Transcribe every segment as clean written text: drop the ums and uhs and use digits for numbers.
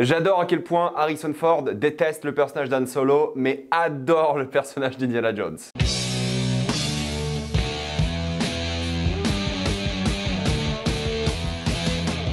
J'adore à quel point Harrison Ford déteste le personnage d'Han Solo, mais adore le personnage d'Indiana Jones.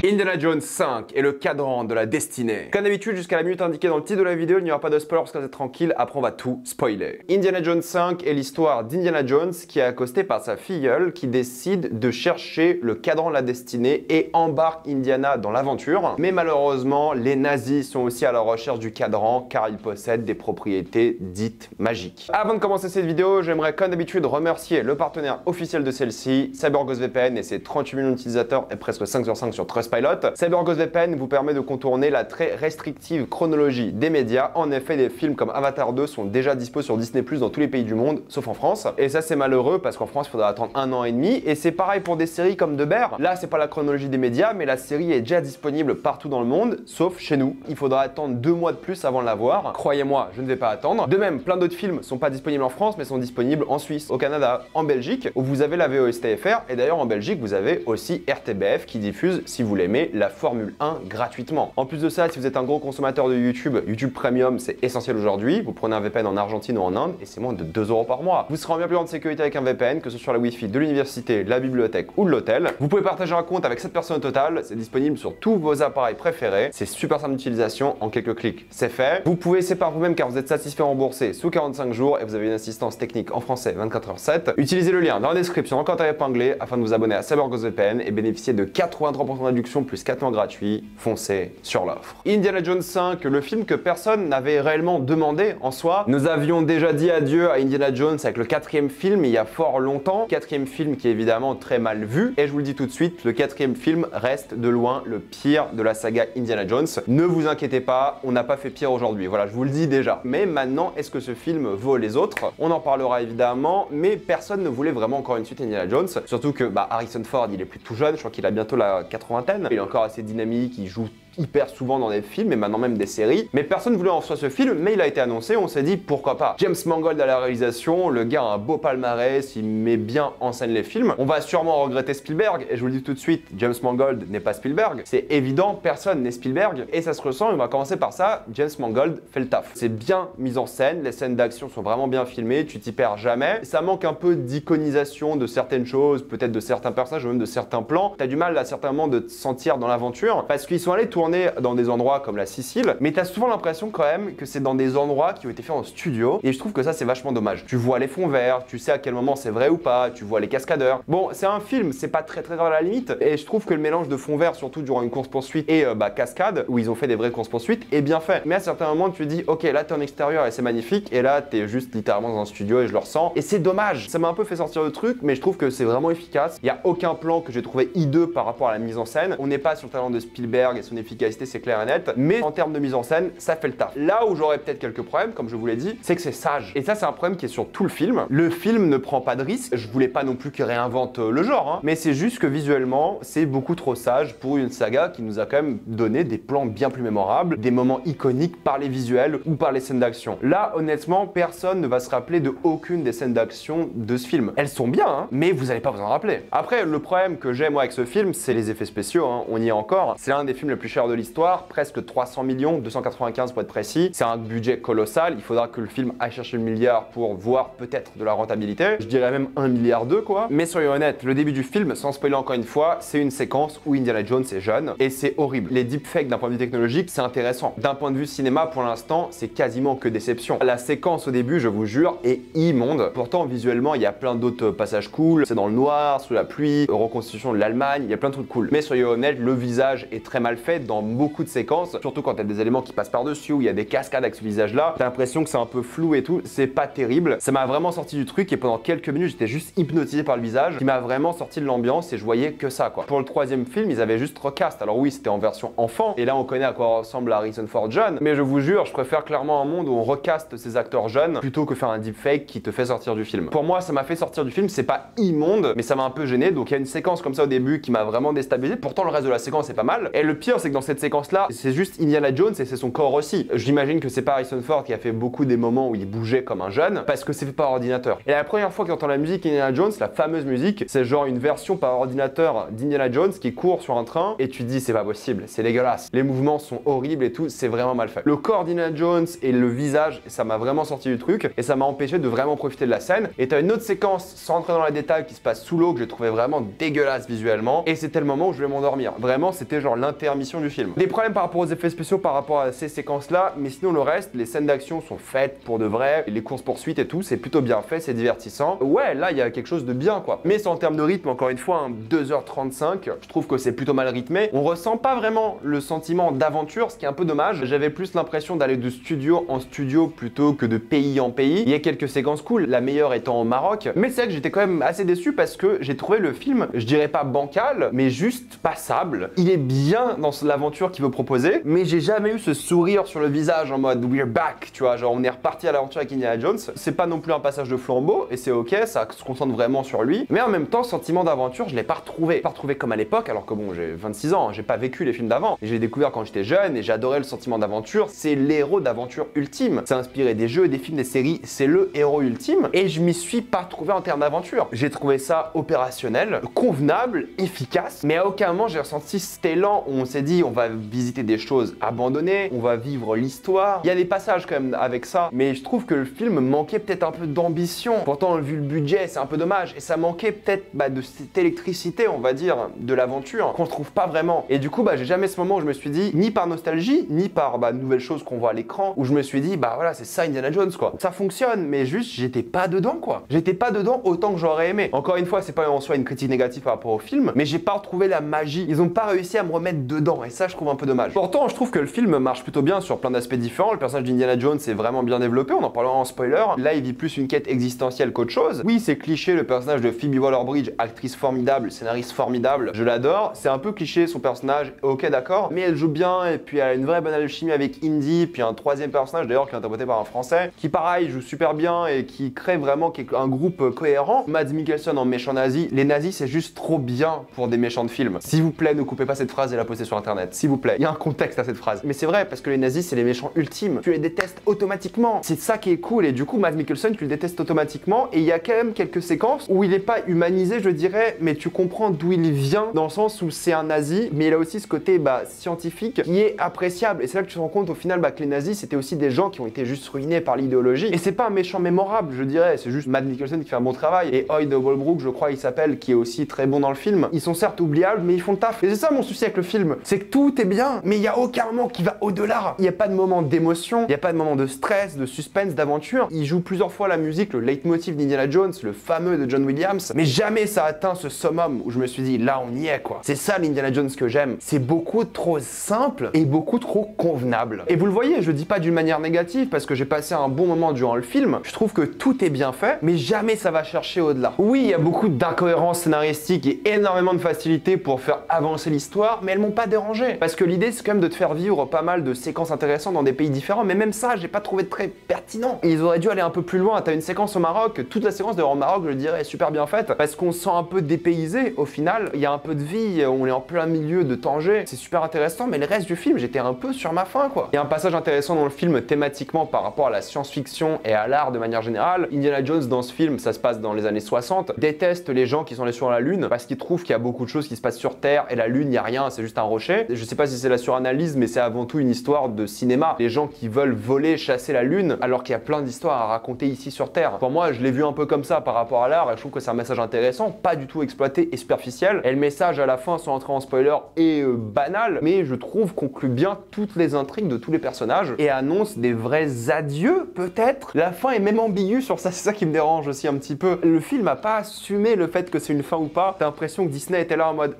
Indiana Jones 5 est le cadran de la destinée. Comme d'habitude, jusqu'à la minute indiquée dans le titre de la vidéo, il n'y aura pas de spoiler parce que vous êtes tranquille, après on va tout spoiler. Indiana Jones 5 est l'histoire d'Indiana Jones qui est accosté par sa filleule qui décide de chercher le cadran de la destinée et embarque Indiana dans l'aventure. Mais malheureusement, les nazis sont aussi à la recherche du cadran car il possède des propriétés dites magiques. Avant de commencer cette vidéo, j'aimerais comme d'habitude remercier le partenaire officiel de celle-ci, CyberGhost VPN et ses 38 millions d'utilisateurs et presque 5 sur 5 sur Trustpilot. CyberGhost VPN vous permet de contourner la très restrictive chronologie des médias. En effet, des films comme Avatar 2 sont déjà dispo sur Disney+ dans tous les pays du monde, sauf en France. Et ça, c'est malheureux parce qu'en France, il faudra attendre 1 an et demi. Et c'est pareil pour des séries comme The Bear. Là, c'est pas la chronologie des médias, mais la série est déjà disponible partout dans le monde, sauf chez nous. Il faudra attendre 2 mois de plus avant de la voir. Croyez-moi, je ne vais pas attendre. De même, plein d'autres films sont pas disponibles en France, mais sont disponibles en Suisse, au Canada, en Belgique, où vous avez la VOSTFR. Et d'ailleurs, en Belgique, vous avez aussi RTBF qui diffuse, si vous l'aimez, la Formule 1 gratuitement. En plus de ça, si vous êtes un gros consommateur de YouTube, YouTube Premium, c'est essentiel aujourd'hui. Vous prenez un VPN en Argentine ou en Inde et c'est moins de 2 € par mois. Vous serez en bien plus grande sécurité avec un VPN, que ce soit sur la Wi-Fi de l'université, la bibliothèque ou de l'hôtel. Vous pouvez partager un compte avec 7 personnes au total. C'est disponible sur tous vos appareils préférés. C'est super simple d'utilisation. En quelques clics, c'est fait. Vous pouvez essayer par vous-même car vous êtes satisfait remboursé sous 45 jours et vous avez une assistance technique en français 24h7. Utilisez le lien dans la description en commentaire épinglé afin de vous abonner à CyberGhost VPN et bénéficier de 83% de réduction plus 4 mois gratuits. Foncez sur l'offre. Indiana Jones 5, le film que personne n'avait réellement demandé en soi. Nous avions déjà dit adieu à Indiana Jones avec le 4e film il y a fort longtemps. 4e film qui est évidemment très mal vu. Et je vous le dis tout de suite, le 4e film reste de loin le pire de la saga Indiana Jones. Ne vous inquiétez pas, on n'a pas fait pire aujourd'hui. Voilà, je vous le dis déjà. Mais maintenant, est-ce que ce film vaut les autres? On en parlera évidemment, mais personne ne voulait vraiment encore une suite Indiana Jones. Surtout que Harrison Ford, il est plus tout jeune. Je crois qu'il a bientôt la 80aine. Il est encore assez dynamique, il joue hyper souvent dans des films et maintenant même des séries. Mais personne ne voulait en soi ce film, mais il a été annoncé, on s'est dit pourquoi pas. James Mangold à la réalisation, le gars a un beau palmarès, il met bien en scène les films. On va sûrement regretter Spielberg, et je vous le dis tout de suite, James Mangold n'est pas Spielberg. C'est évident, personne n'est Spielberg, et ça se ressent, on va commencer par ça, James Mangold fait le taf. C'est bien mis en scène, les scènes d'action sont vraiment bien filmées, tu t'y perds jamais. Ça manque un peu d'iconisation de certaines choses, peut-être de certains personnages ou même de certains plans. T'as du mal à certains moments de te sentir dans l'aventure, parce qu'ils sont allés tourner dans des endroits comme la Sicile, mais t'as souvent l'impression quand même que c'est dans des endroits qui ont été faits en studio, et je trouve que ça c'est vachement dommage. Tu vois les fonds verts, tu sais à quel moment c'est vrai ou pas, tu vois les cascadeurs. Bon, c'est un film, c'est pas très grave à la limite, et je trouve que le mélange de fonds verts, surtout durant une course-poursuite et cascade, où ils ont fait des vraies courses-poursuites, est bien fait. Mais à certains moments, tu te dis, ok, là t'es en extérieur et c'est magnifique, et là t'es juste littéralement dans un studio et je le ressens, et c'est dommage. Ça m'a un peu fait sortir le truc, mais je trouve que c'est vraiment efficace. Il y a aucun plan que j'ai trouvé hideux par rapport à la mise en scène. On n'est pas sur le talent de Spielberg et son efficacité, c'est clair et net, mais en termes de mise en scène, ça fait le taf. Là où j'aurais peut-être quelques problèmes, comme je vous l'ai dit, c'est que c'est sage. Et ça, c'est un problème qui est sur tout le film. Le film ne prend pas de risque. Je voulais pas non plus qu'il réinvente le genre, hein, mais c'est juste que visuellement, c'est beaucoup trop sage pour une saga qui nous a quand même donné des plans bien plus mémorables, des moments iconiques par les visuels ou par les scènes d'action. Là, honnêtement, personne ne va se rappeler de aucune des scènes d'action de ce film. Elles sont bien, hein, mais vous allez pas vous en rappeler. Après, le problème que j'ai moi avec ce film, c'est les effets spéciaux, hein, on y est encore. C'est l'un des films les plus chers de l'histoire, presque 300 millions, 295 pour être précis. C'est un budget colossal, il faudra que le film aille chercher le milliard pour voir peut-être de la rentabilité. Je dirais même 1,2 milliard quoi. Mais soyons honnêtes, le début du film, sans spoiler encore une fois, c'est une séquence où Indiana Jones est jeune et c'est horrible. Les deepfakes d'un point de vue technologique, c'est intéressant. D'un point de vue cinéma, pour l'instant, c'est quasiment que déception. La séquence au début, je vous jure, est immonde. Pourtant, visuellement, il y a plein d'autres passages cool. C'est dans le noir, sous la pluie, reconstitution de l'Allemagne, il y a plein de trucs cool. Mais soyons honnêtes, le visage est très mal fait dans beaucoup de séquences, surtout quand il y a des éléments qui passent par-dessus, où il y a des cascades avec ce visage-là. T'as l'impression que c'est un peu flou et tout. C'est pas terrible. Ça m'a vraiment sorti du truc et pendant quelques minutes, j'étais juste hypnotisé par le visage qui m'a vraiment sorti de l'ambiance et je voyais que ça, quoi. Pour le 3e film, ils avaient juste recast. Alors oui, c'était en version enfant et là, on connaît à quoi ressemble Harrison Ford jeune. Mais je vous jure, je préfère clairement un monde où on recaste ces acteurs jeunes plutôt que faire un deepfake qui te fait sortir du film. Pour moi, ça m'a fait sortir du film. C'est pas immonde, mais ça m'a un peu gêné. Donc il y a une séquence comme ça au début qui m'a vraiment déstabilisé. Pourtant, le reste de la séquence est pas mal. Et le pire, c'est que dans cette séquence-là, c'est juste Indiana Jones et c'est son corps aussi. J'imagine que c'est pas Harrison Ford qui a fait beaucoup des moments où il bougeait comme un jeune, parce que c'est fait par ordinateur. Et la première fois qu'il entend la musique Indiana Jones, la fameuse musique, c'est genre une version par ordinateur d'Indiana Jones qui court sur un train, et tu te dis c'est pas possible, c'est dégueulasse. Les mouvements sont horribles et tout, c'est vraiment mal fait. Le corps d'Indiana Jones et le visage, ça m'a vraiment sorti du truc, et ça m'a empêché de vraiment profiter de la scène. Et t'as une autre séquence, sans entrer dans les détails, qui se passe sous l'eau, que j'ai trouvé vraiment dégueulasse visuellement, et c'était le moment où je voulais m'endormir. Vraiment, c'était genre l'intermission du film. Des problèmes par rapport aux effets spéciaux par rapport à ces séquences-là, mais sinon le reste, les scènes d'action sont faites pour de vrai, les courses-poursuites et tout, c'est plutôt bien fait, c'est divertissant. Ouais, là, il y a quelque chose de bien, quoi. Mais c'est en termes de rythme, encore une fois, 2h35, je trouve que c'est plutôt mal rythmé. On ressent pas vraiment le sentiment d'aventure, ce qui est un peu dommage. J'avais plus l'impression d'aller de studio en studio plutôt que de pays en pays. Il y a quelques séquences cool, la meilleure étant au Maroc, mais c'est vrai que j'étais quand même assez déçu parce que j'ai trouvé le film, je dirais pas bancal, mais juste passable. Il est bien dans l'aventure qu'il veut proposer, mais j'ai jamais eu ce sourire sur le visage en mode we're back, tu vois, genre on est reparti à l'aventure avec Indiana Jones. C'est pas non plus un passage de flambeau, et c'est ok, ça se concentre vraiment sur lui, mais en même temps, sentiment d'aventure, je l'ai pas retrouvé. Pas retrouvé comme à l'époque, alors que bon, j'ai 26 ans, j'ai pas vécu les films d'avant, et j'ai découvert quand j'étais jeune, et j'adorais le sentiment d'aventure. C'est l'héros d'aventure ultime. C'est inspiré des jeux, des films, des séries, c'est le héros ultime, et je m'y suis pas retrouvé en termes d'aventure. J'ai trouvé ça opérationnel, convenable, efficace, mais à aucun moment j'ai ressenti cet élan où on s'est dit on va visiter des choses abandonnées, on va vivre l'histoire. Il y a des passages quand même avec ça, mais je trouve que le film manquait peut-être un peu d'ambition. Pourtant, vu le budget, c'est un peu dommage, et ça manquait peut-être de cette électricité, on va dire, de l'aventure, qu'on trouve pas vraiment. Et du coup, j'ai jamais ce moment où je me suis dit, ni par nostalgie, ni par nouvelles choses qu'on voit à l'écran, où je me suis dit, voilà, c'est ça Indiana Jones, quoi. Ça fonctionne, mais juste, j'étais pas dedans, quoi. J'étais pas dedans autant que j'aurais aimé. Encore une fois, c'est pas en soi une critique négative par rapport au film, mais j'ai pas retrouvé la magie. Ils ont pas réussi à me remettre dedans, et ça, je trouve un peu dommage. Pourtant, je trouve que le film marche plutôt bien sur plein d'aspects différents. Le personnage d'Indiana Jones est vraiment bien développé, on en parlera en spoiler. Là, il vit plus une quête existentielle qu'autre chose. Oui, c'est cliché, le personnage de Phoebe Waller-Bridge, actrice formidable, scénariste formidable, je l'adore. C'est un peu cliché son personnage, ok d'accord, mais elle joue bien, et puis elle a une vraie bonne alchimie avec Indy, puis un troisième personnage d'ailleurs qui est interprété par un français, qui pareil joue super bien et qui crée vraiment un groupe cohérent. Mads Mikkelsen en méchant nazi, les nazis c'est juste trop bien pour des méchants de films. S'il vous plaît, ne coupez pas cette phrase et la postez sur internet, s'il vous plaît. Il y a un contexte à cette phrase. Mais c'est vrai, parce que les nazis c'est les méchants ultimes. Tu les détestes automatiquement. C'est ça qui est cool, et du coup Mads Mikkelsen tu le détestes automatiquement, et il y a quand même quelques séquences où il est pas humanisé, je dirais, mais tu comprends d'où il vient, dans le sens où c'est un nazi, mais il a aussi ce côté scientifique qui est appréciable. Et c'est là que tu te rends compte au final que les nazis c'était aussi des gens qui ont été juste ruinés par l'idéologie. Et c'est pas un méchant mémorable, je dirais, c'est juste Mads Mikkelsen qui fait un bon travail. Et Hoyt Holbrook, je crois il s'appelle, qui est aussi très bon dans le film. Ils sont certes oubliables, mais ils font le taf. Et c'est ça mon souci avec le film, c'est que tout est bien, mais il y a aucun moment qui va au-delà. Il y a pas de moment d'émotion, il y a pas de moment de stress, de suspense, d'aventure. Il joue plusieurs fois la musique, le leitmotiv d'Indiana Jones, le fameux de John Williams, mais jamais ça atteint ce summum où je me suis dit là on y est quoi. C'est ça l'Indiana Jones que j'aime. C'est beaucoup trop simple et beaucoup trop convenable. Et vous le voyez, je dis pas d'une manière négative parce que j'ai passé un bon moment durant le film. Je trouve que tout est bien fait, mais jamais ça va chercher au-delà. Oui, il y a beaucoup d'incohérences scénaristiques et énormément de facilité pour faire avancer l'histoire, mais elles m'ont pas dérangé. Parce que l'idée c'est quand même de te faire vivre pas mal de séquences intéressantes dans des pays différents, mais même ça, j'ai pas trouvé très pertinent. Et ils auraient dû aller un peu plus loin. T'as une séquence au Maroc, toute la séquence d'ailleurs au Maroc, je dirais, est super bien faite, parce qu'on se sent un peu dépaysé au final. Il y a un peu de vie, on est en plein milieu de Tanger, c'est super intéressant, mais le reste du film, j'étais un peu sur ma faim quoi. Il y a un passage intéressant dans le film thématiquement par rapport à la science-fiction et à l'art de manière générale. Indiana Jones dans ce film, ça se passe dans les années 60, déteste les gens qui sont allés sur la Lune parce qu'ils trouvent qu'il y a beaucoup de choses qui se passent sur Terre et la Lune, il n'y a rien, c'est juste un rocher. Je sais pas si c'est la suranalyse, mais c'est avant tout une histoire de cinéma. Les gens qui veulent voler, chasser la Lune, alors qu'il y a plein d'histoires à raconter ici sur Terre. Pour moi, je l'ai vu un peu comme ça par rapport à l'art et je trouve que c'est un message intéressant, pas du tout exploité et superficiel. Et le message à la fin, sans entrer en spoiler, est banal, mais je trouve conclut bien toutes les intrigues de tous les personnages et annonce des vrais adieux, peut-être. La fin est même ambiguë sur ça, c'est ça qui me dérange aussi un petit peu. Le film a pas assumé le fait que c'est une fin ou pas. T'as l'impression que Disney était là en mode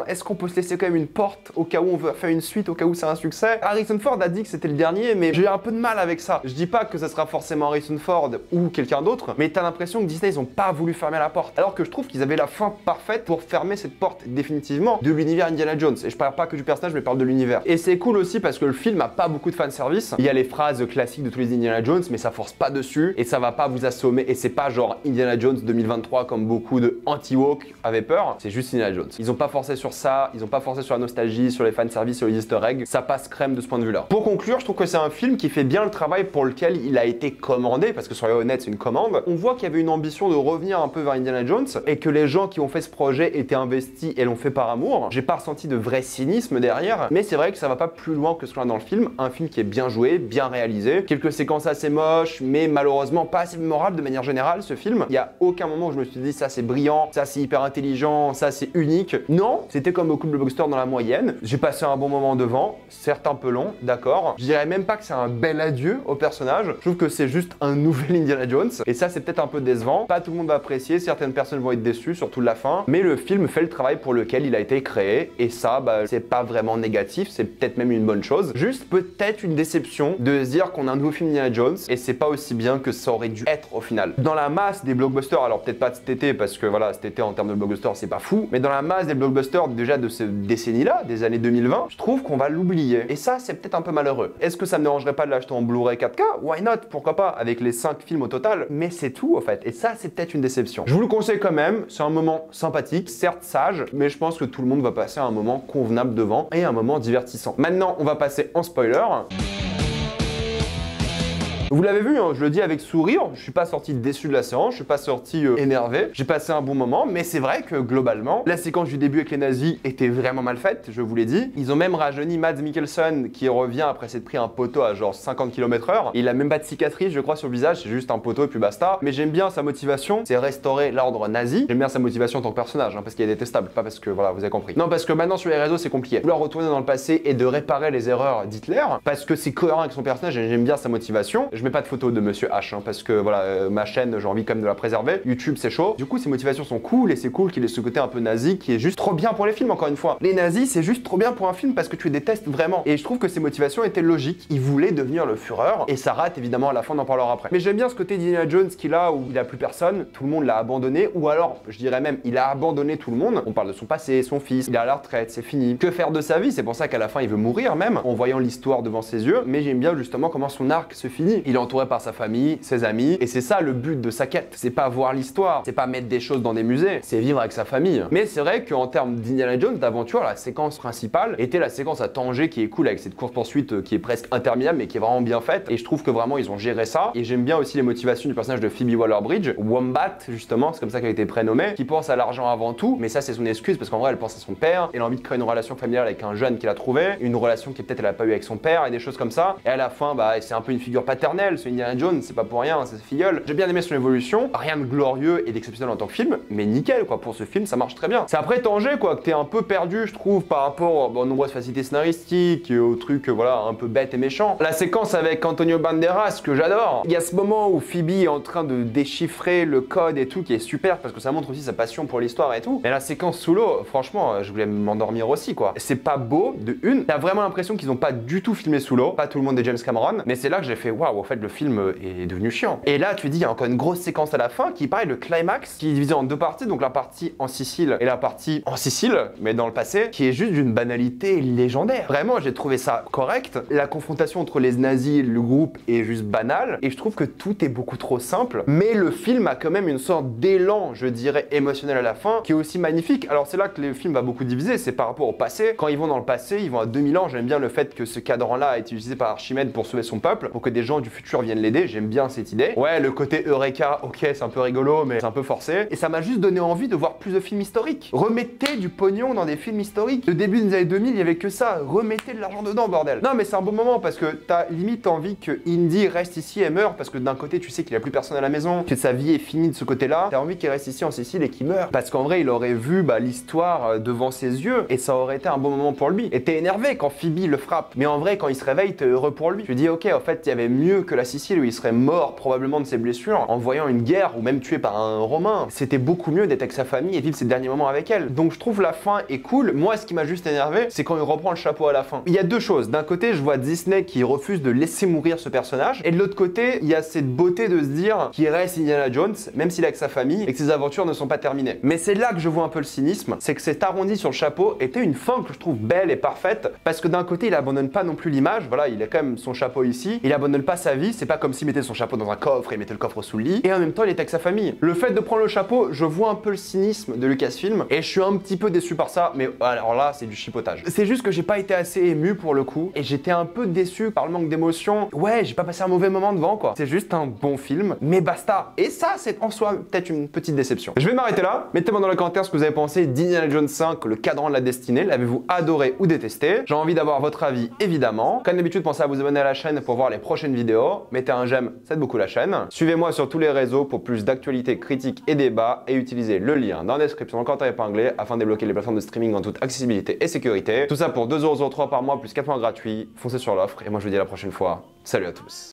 est-ce qu'on peut se laisser quand même une porte au cas où on veut faire une suite, au cas où c'est un succès. Harrison Ford a dit que c'était le dernier, mais j'ai un peu de mal avec ça. Je dis pas que ça sera forcément Harrison Ford ou quelqu'un d'autre, mais t'as l'impression que Disney ils ont pas voulu fermer la porte. Alors que je trouve qu'ils avaient la fin parfaite pour fermer cette porte définitivement de l'univers Indiana Jones. Et je parle pas que du personnage, mais je parle de l'univers. Et c'est cool aussi parce que le film a pas beaucoup de fanservice. Il y a les phrases classiques de tous les Indiana Jones, mais ça force pas dessus et ça va pas vous assommer. Et c'est pas genre Indiana Jones 2023 comme beaucoup de anti-woke avaient peur. C'est juste Indiana Jones. Ils ont pas forcé sur ça, ils ont pas forcé sur la nostalgie, sur les fanservices et les easter eggs, ça passe crème de ce point de vue-là. Pour conclure, je trouve que c'est un film qui fait bien le travail pour lequel il a été commandé, parce que soyons honnêtes, c'est une commande. On voit qu'il y avait une ambition de revenir un peu vers Indiana Jones et que les gens qui ont fait ce projet étaient investis et l'ont fait par amour. J'ai pas ressenti de vrai cynisme derrière, mais c'est vrai que ça va pas plus loin que ce qu'on a dans le film. Un film qui est bien joué, bien réalisé, quelques séquences assez moches, mais malheureusement pas assez mémorables de manière générale. Ce film, il y a aucun moment où je me suis dit ça c'est brillant, ça c'est hyper intelligent, ça c'est unique. Non, c'était comme beaucoup de blockbusters dans la moyenne. J'ai passé un bon moment devant, certes un peu long, d'accord. Je dirais même pas que c'est un bel adieu au personnage. Je trouve que c'est juste un nouvel Indiana Jones. Et ça, c'est peut-être un peu décevant. Pas tout le monde va apprécier, certaines personnes vont être déçues, surtout de la fin. Mais le film fait le travail pour lequel il a été créé. Et ça, c'est pas vraiment négatif, c'est peut-être même une bonne chose. Juste peut-être une déception de se dire qu'on a un nouveau film Indiana Jones et c'est pas aussi bien que ça aurait dû être au final. Dans la masse des blockbusters, alors peut-être pas de cet été, parce que voilà, cet été en termes de blockbusters, c'est pas fou. Mais dans la masse des blockbusters déjà de cette décennie-là, des années 2020, je trouve qu'on va l'oublier. Et ça, c'est peut-être un peu malheureux. Est-ce que ça me dérangerait pas de l'acheter en Blu-ray 4K? Why not? Pourquoi pas? Avec les 5 films au total. Mais c'est tout, en fait. Et ça, c'est peut-être une déception. Je vous le conseille quand même. C'est un moment sympathique, certes sage, mais je pense que tout le monde va passer un moment convenable devant et un moment divertissant. Maintenant, on va passer en spoiler. Vous l'avez vu, hein, je le dis avec sourire, je suis pas sorti déçu de la séance, je suis pas sorti énervé, j'ai passé un bon moment, mais c'est vrai que globalement, la séquence du début avec les nazis était vraiment mal faite, je vous l'ai dit. Ils ont même rajeuni Mads Mikkelsen qui revient après s'être pris un poteau à genre 50 km/h. Il a même pas de cicatrice, je crois, sur le visage, c'est juste un poteau et puis basta. Mais j'aime bien sa motivation, c'est restaurer l'ordre nazi. J'aime bien sa motivation en tant que personnage, hein, parce qu'il est détestable, pas parce que, voilà, vous avez compris. Non, parce que maintenant sur les réseaux, c'est compliqué. Vouloir retourner dans le passé et de réparer les erreurs d'Hitler, parce que c'est cohérent avec son personnage et j'aime bien sa motivation. Je mets pas de photo de Monsieur H, hein, parce que voilà, ma chaîne, j'ai envie quand même de la préserver. YouTube, c'est chaud. Du coup, ses motivations sont cool et c'est cool qu'il ait ce côté un peu nazi qui est juste trop bien pour les films, encore une fois. Les nazis, c'est juste trop bien pour un film parce que tu les détestes vraiment. Et je trouve que ses motivations étaient logiques. Il voulait devenir le Führer et ça rate évidemment à la fin, on en parlera après. Mais j'aime bien ce côté d'Indiana Jones qu'il a où il a plus personne, tout le monde l'a abandonné, ou alors, je dirais même, il a abandonné tout le monde. On parle de son passé, son fils, il est à la retraite, c'est fini. Que faire de sa vie? C'est pour ça qu'à la fin, il veut mourir même, en voyant l'histoire devant ses yeux. Mais j'aime bien justement comment son arc se finit. Il est entouré par sa famille, ses amis, et c'est ça le but de sa quête. C'est pas voir l'histoire, c'est pas mettre des choses dans des musées, c'est vivre avec sa famille. Mais c'est vrai qu'en termes d'Indiana Jones, d'aventure, la séquence principale était la séquence à Tanger qui est cool avec cette course-poursuite qui est presque interminable mais qui est vraiment bien faite. Et je trouve que vraiment ils ont géré ça. Et j'aime bien aussi les motivations du personnage de Phoebe Waller-Bridge, Wombat justement, c'est comme ça qu'elle a été prénommée, qui pense à l'argent avant tout, mais ça c'est son excuse parce qu'en vrai elle pense à son père, elle a envie de créer une relation familiale avec un jeune qu'elle a trouvé, une relation qui peut-être elle a pas eu avec son père et des choses comme ça. Et à la fin, c'est un peu une figure paternelle, ce Indiana Jones, c'est pas pour rien, c'est filleul. J'ai bien aimé son évolution, rien de glorieux et d'exceptionnel en tant que film, mais nickel quoi, pour ce film ça marche très bien. C'est après Tanger quoi, que t'es un peu perdu je trouve par rapport aux nombreuses facilités scénaristiques et aux trucs voilà un peu bêtes et méchants. La séquence avec Antonio Banderas que j'adore, il y a ce moment où Phoebe est en train de déchiffrer le code et tout qui est super parce que ça montre aussi sa passion pour l'histoire et tout. Et la séquence sous l'eau, franchement je voulais m'endormir aussi quoi. C'est pas beau de une, t'as vraiment l'impression qu'ils ont pas du tout filmé sous l'eau, pas tout le monde est James Cameron, mais c'est là que j'ai fait waouh en fait le film est devenu chiant. Et là tu dis il y a encore une grosse séquence à la fin qui paraît le climax qui est divisé en deux parties, donc la partie en Sicile et la partie en Sicile mais dans le passé qui est juste d'une banalité légendaire. Vraiment j'ai trouvé ça correct, la confrontation entre les nazis et le groupe est juste banale et je trouve que tout est beaucoup trop simple, mais le film a quand même une sorte d'élan je dirais émotionnel à la fin qui est aussi magnifique. Alors c'est là que le film va beaucoup diviser, c'est par rapport au passé. Quand ils vont dans le passé, ils vont à 2000 ans, j'aime bien le fait que ce cadran-là a été utilisé par Archimède pour sauver son peuple, pour que des gens du futur viennent l'aider, j'aime bien cette idée. Ouais, le côté Eureka, ok, c'est un peu rigolo, mais c'est un peu forcé. Et ça m'a juste donné envie de voir plus de films historiques. Remettez du pognon dans des films historiques. Le début des années 2000, il y avait que ça. Remettez de l'argent dedans, bordel. Non, mais c'est un bon moment parce que t'as limite envie que Indy reste ici et meure parce que d'un côté, tu sais qu'il a plus personne à la maison, que sa vie est finie de ce côté-là. T'as envie qu'il reste ici en Sicile et qu'il meure. Parce qu'en vrai, il aurait vu l'histoire devant ses yeux et ça aurait été un bon moment pour lui. Et t'es énervé quand Phoebe le frappe. Mais en vrai, quand il se réveille, t'es heureux pour lui. Tu dis, ok, en fait, il y avait mieux que la Sicile où il serait mort probablement de ses blessures en voyant une guerre ou même tué par un Romain. C'était beaucoup mieux d'être avec sa famille et vivre ses derniers moments avec elle. Donc je trouve la fin est cool. Moi, ce qui m'a juste énervé, c'est quand il reprend le chapeau à la fin. Il y a deux choses. D'un côté, je vois Disney qui refuse de laisser mourir ce personnage. Et de l'autre côté, il y a cette beauté de se dire qu'il reste Indiana Jones, même s'il est avec sa famille et que ses aventures ne sont pas terminées. Mais c'est là que je vois un peu le cynisme. C'est que cet arrondi sur le chapeau était une fin que je trouve belle et parfaite parce que d'un côté, il abandonne pas non plus l'image. Voilà, il a quand même son chapeau ici. Il abandonne pas sa vie, c'est pas comme s'il mettait son chapeau dans un coffre et mettait le coffre sous le lit, et en même temps il était avec sa famille. Le fait de prendre le chapeau, je vois un peu le cynisme de Lucasfilm, et je suis un petit peu déçu par ça, mais alors là, c'est du chipotage. C'est juste que j'ai pas été assez ému pour le coup, et j'étais un peu déçu par le manque d'émotion. Ouais, j'ai pas passé un mauvais moment devant, quoi. C'est juste un bon film, mais basta. Et ça, c'est en soi peut-être une petite déception. Je vais m'arrêter là. Mettez-moi dans les commentaires ce que vous avez pensé d'Indiana Jones 5, le cadran de la destinée. L'avez-vous adoré ou détesté? J'ai envie d'avoir votre avis, évidemment. Comme d'habitude, pensez à vous abonner à la chaîne pour voir les prochaines vidéos. Mettez un j'aime, ça aide beaucoup la chaîne. Suivez-moi sur tous les réseaux pour plus d'actualités, critiques et débats, et utilisez le lien dans la description, dans le commentaire épinglé, afin de débloquer les plateformes de streaming en toute accessibilité et sécurité. Tout ça pour 2,03€ par mois plus 4 mois gratuits. Foncez sur l'offre, et moi je vous dis à la prochaine fois. Salut à tous.